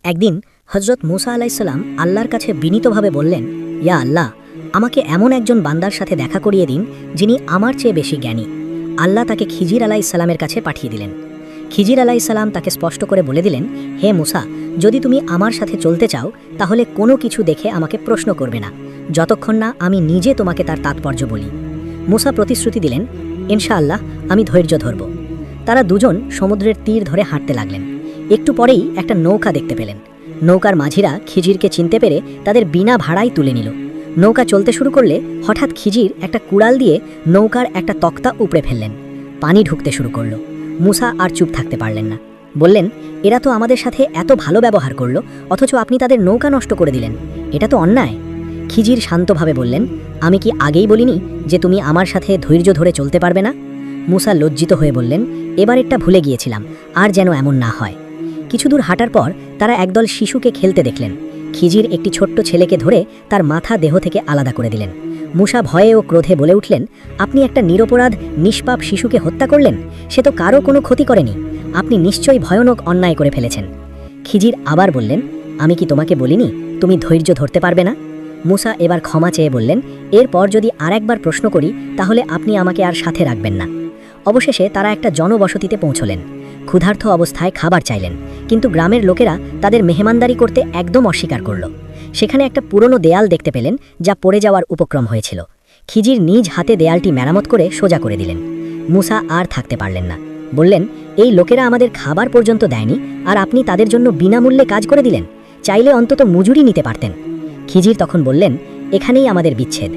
একদিন হজরত মুসা আলাইসাল্লাম আল্লাহর কাছে বিনীতভাবে বললেন, ইয়া আল্লাহ, আমাকে এমন একজন বান্দার সাথে দেখা করিয়ে দিন যিনি আমার চেয়ে বেশি জ্ঞানী। আল্লাহ তাকে খিজির আলাইসাল্লামের কাছে পাঠিয়ে দিলেন। খিজির আলাইসাল্লাম তাকে স্পষ্ট করে বলে দিলেন, হে মুসা, যদি তুমি আমার সাথে চলতে চাও তাহলে কোনো কিছু দেখে আমাকে প্রশ্ন করবে না, যতক্ষণ না আমি নিজে তোমাকে তার তাৎপর্য বলি। মুসা প্রতিশ্রুতি দিলেন, ইনশাআল্লাহ আমি ধৈর্য ধরব। তারা দুজন সমুদ্রের তীর ধরে হাঁটতে লাগলেন। একটু পরেই একটা নৌকা দেখতে পেলেন। নৌকার মাঝিরা খিজিরকে চিনতে পেরে তাদের বিনা ভাড়াই তুলে নিল। নৌকা চলতে শুরু করলে হঠাৎ খিজির একটা কুড়াল দিয়ে নৌকার একটা তক্তা উপড়ে ফেললেন। পানি ঢুকতে শুরু করলো। মুসা আর চুপ থাকতে পারলেন না। বললেন, এরা তো আমাদের সাথে এত ভালো ব্যবহার করলো, অথচ আপনি তাদের নৌকা নষ্ট করে দিলেন। এটা তো অন্যায়। খিজির শান্তভাবে বললেন, আমি কি আগেই বলিনি যে তুমি আমার সাথে ধৈর্য ধরে চলতে পারবে না? মুসা লজ্জিত হয়ে বললেন, এবারেরটা ভুলে গিয়েছিলাম, আর যেন এমন না হয়। কিছু দূর হাঁটার পর তারা একদল শিশুকে খেলতে দেখলেন। খিজির একটি ছোট্ট ছেলেকে ধরে তার মাথা দেহ থেকে আলাদা করে দিলেন। মুসা ভয়ে ও ক্রোধে বলে উঠলেন, আপনি একটা নিরপরাধ নিষ্পাপ শিশুকে হত্যা করলেন। সে তো কারো কোনো ক্ষতি করেনি। আপনি নিশ্চয়ই ভয়ানক অন্যায় করে ফেলেছেন। খিজির আবার বললেন, আমি কি তোমাকে বলিনি তুমি ধৈর্য ধরতে পারবে না? মুসা এবার ক্ষমা চেয়ে বললেন, এরপর যদি আরেকবার প্রশ্ন করি তাহলে আপনি আমাকে আর সাথে রাখবেন না। অবশেষে তারা একটা জনবসতিতে পৌঁছলেন। ক্ষুধার্ত অবস্থায় খাবার চাইলেন, কিন্তু গ্রামের লোকেরা তাদের মেহমানদারি করতে একদম অস্বীকার করল। সেখানে একটা পুরনো দেয়াল দেখতে পেলেন যা পড়ে যাওয়ার উপক্রম হয়েছিল। খিজির নিজ হাতে দেয়ালটি মেরামত করে সোজা করে দিলেন। মুসা আর থাকতে পারলেন না। বললেন, এই লোকেরা আমাদের খাবার পর্যন্ত দেয়নি, আর আপনি তাদের জন্য বিনামূল্যে কাজ করে দিলেন। চাইলে অন্তত মজুরি নিতে পারতেন। খিজির তখন বললেন, এখানেই আমাদের বিচ্ছেদ।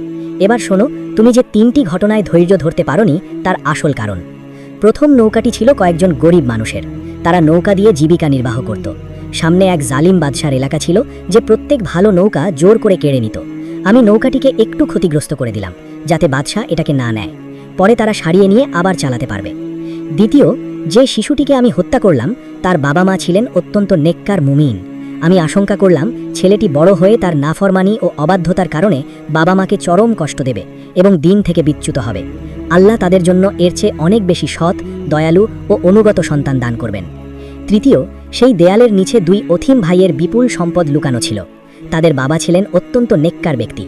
এবার শোনো, তুমি যে 3টি ঘটনায় ধৈর্য ধরতে পারোনি তার আসল কারণ। প্রথম নৌকাটি ছিল কয়েকজন গরিব মানুষের। তারা নৌকা দিয়ে জীবিকা নির্বাহ করত। সামনে এক জালিম বাদশার এলাকা ছিল যে প্রত্যেক ভালো নৌকা জোর করে কেড়ে নিত। আমি নৌকাটিকে একটু ক্ষতিগ্রস্ত করে দিলাম যাতে বাদশা এটাকে না নেয়। পরে তারা সারিয়ে নিয়ে আবার চালাতে পারবে। দ্বিতীয়, যে শিশুটিকে আমি হত্যা করলাম তার বাবা মা ছিলেন অত্যন্ত নেককার মুমিন। আমি আশঙ্কা করলাম ছেলেটি বড় হয়ে তার নাফরমানি ও অবাধ্যতার কারণে বাবা মাকে চরম কষ্ট দেবে এবং দিন থেকে বিচ্যুত হবে। আল্লাহ তাদের জন্য এর চেয়ে অনেক বেশি সৎ, দয়ালু ও অনুগত সন্তান দান করবেন। তৃতীয়, সেই দেয়ালের নিচে 2 অথিম ভাইয়ের বিপুল সম্পদ লুকানো ছিল। তাদের বাবা ছিলেন অত্যন্ত নেককার ব্যক্তি।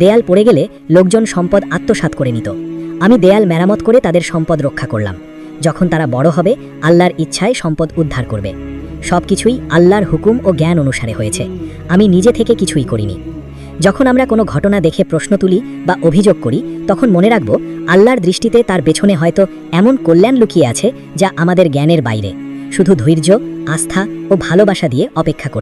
দেয়াল পড়ে গেলে লোকজন সম্পদ আত্মসাৎ করে নিত। আমি দেয়াল মেরামত করে তাদের সম্পদ রক্ষা করলাম। যখন তারা বড় হবে আল্লাহর ইচ্ছায় সম্পদ উদ্ধার করবে। সবকিছুই আল্লাহর হুকুম ও জ্ঞান অনুসারে হয়েছে। আমি নিজে থেকে কিছুই করিনি। যখন আমরা কোনো ঘটনা দেখে প্রশ্ন তুলি বা অভিযোগ করি তখন মনে রাখব, আল্লাহর দৃষ্টিতে তার পেছনে হয়তো এমন কল্যাণ লুকিয়ে আছে যা আমাদের জ্ঞানের বাইরে। শুধু ধৈর্য, আস্থা ও ভালোবাসা দিয়ে অপেক্ষা করি।